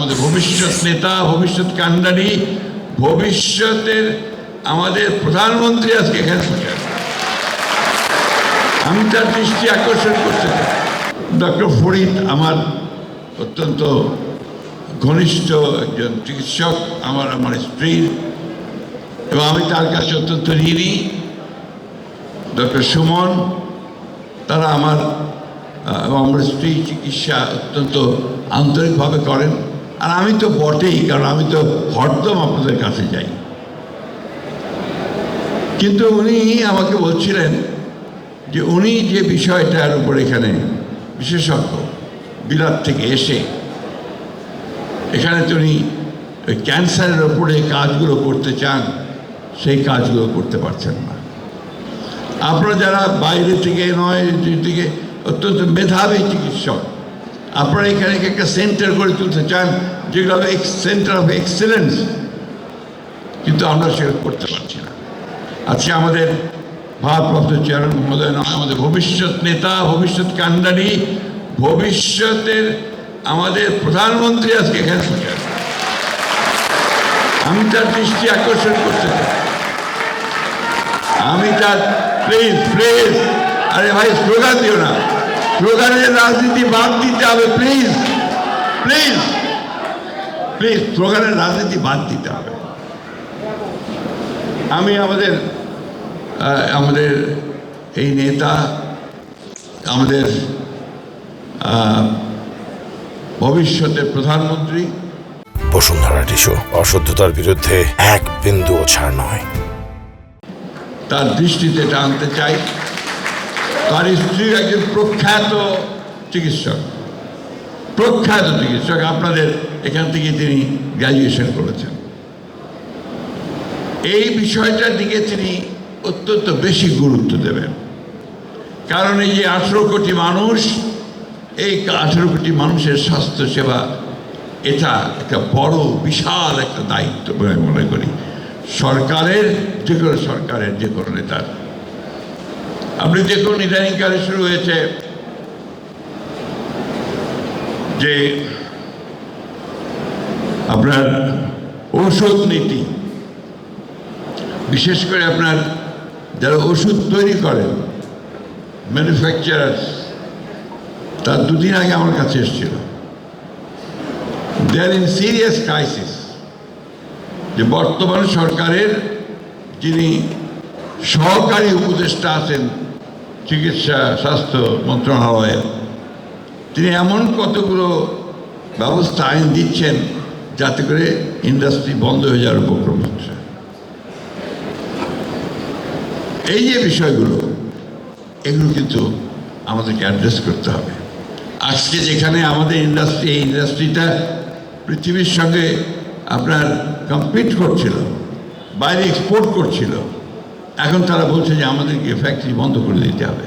আমাদের ভবিষ্যৎ নেতা, ভবিষ্যৎ কান্ডারি, ভবিষ্যতের আমাদের প্রধানমন্ত্রী আজকে এখানে বসে আছেন। আমি তার দৃষ্টি আকর্ষণ করতে চাই। ডক্টর ফরিদ আমার অত্যন্ত ঘনিষ্ঠ একজন চিকিৎসক, আমার স্ত্রীর, এবং আমি তার কাছে অত্যন্ত ঋণী। ডক্টর সুমন, তারা আমার স্ত্রী চিকিৎসা অত্যন্ত আন্তরিকভাবে করেন। আর আমি তো বটেই, কারণ আমি তো হরদম আপনাদের কাছে যাই। কিন্তু উনি আমাকে বলছিলেন যে উনি যে বিষয়টার উপর এখানে বিশেষজ্ঞ, বিলাত থেকে এসে এখানে উনি ক্যান্সারের ওপরে কাজগুলো করতে চান, সেই কাজগুলো করতে পারছেন না। আপনারা যারা বাইরে থেকে নয়, থেকে অত্যন্ত মেধাবী চিকিৎসক, আপনারা এখানে একটা সেন্টার করে তুলতে চান, যেগুলো হবে সেন্টার অফ এক্সেলেন্স, কিন্তু আমরা সেটা করতে পারছি না। আজকে আমাদের ভারপ্রাপ্ত চেয়ারম্যান মহোদয় নয়, আমাদের ভবিষ্যৎ নেতা, ভবিষ্যৎ কান্ডারি, ভবিষ্যতের আমাদের প্রধানমন্ত্রী আজকে এখানে বসে আছেন। আমি তার দৃষ্টি আকর্ষণ করতে চাই। আমি তার প্লিজ, আরে ভাই স্লোগান দিও না, স্লোগানের রাজনীতি বাদ দিতে হবে। প্লিজ, স্লোগানের রাজনীতি বাদ দিতে হবে। আমি আমাদের এই নেতা, আমাদের ভবিষ্যতের প্রধানমন্ত্রী বসুন্ধরা টিস্যু অশুদ্ধতার বিরুদ্ধে এক বিন্দুও ছাড় নয়। তার দৃষ্টিতে এটা আনতে চাই। তার স্ত্রী একজন প্রখ্যাত চিকিৎসক, আপনাদের এখান থেকে তিনি গ্র্যাজুয়েশন করেছেন। এই বিষয়টার দিকে তিনি অত্যন্ত বেশি গুরুত্ব দেবেন, কারণ এই যে 18 কোটি মানুষ, এই 18 কোটি মানুষের স্বাস্থ্যসেবা, এটা একটা বড় বিশাল একটা দায়িত্ব বলে মনে করি সরকারের, যে কোনো নেতার। আপনি দেখুন, ইদানিংকালে শুরু হয়েছে যে আপনার ঔষধ নীতি, বিশেষ করে আপনার যারা ওষুধ তৈরি করেন, ম্যানুফ্যাকচারার্স, তার দুদিন আগে আমার কাছে এসেছিল। দে আর ইন সিরিয়াস ক্রাইসিস, যে বর্তমান সরকারের যিনি সহকারী উপদেষ্টা আছেন চিকিৎসা স্বাস্থ্য মন্ত্রণালয়ের, তিনি এমন কতগুলো ব্যবস্থা আইন দিচ্ছেন যাতে করে ইন্ডাস্ট্রি বন্ধ হয়ে যাওয়ার উপক্রম হচ্ছে। এই যে বিষয়গুলো, এগুলো কিন্তু আমাদেরকে অ্যাড্রেস করতে হবে। আজকে যেখানে আমাদের ইন্ডাস্ট্রি, এই ইন্ডাস্ট্রিটা পৃথিবীর সঙ্গে আপনার কম্পিট করছিল, বাইরে এক্সপোর্ট করছিল, এখন তারা বলছে যে আমাদেরকে ফ্যাক্টরি বন্ধ করে দিতে হবে।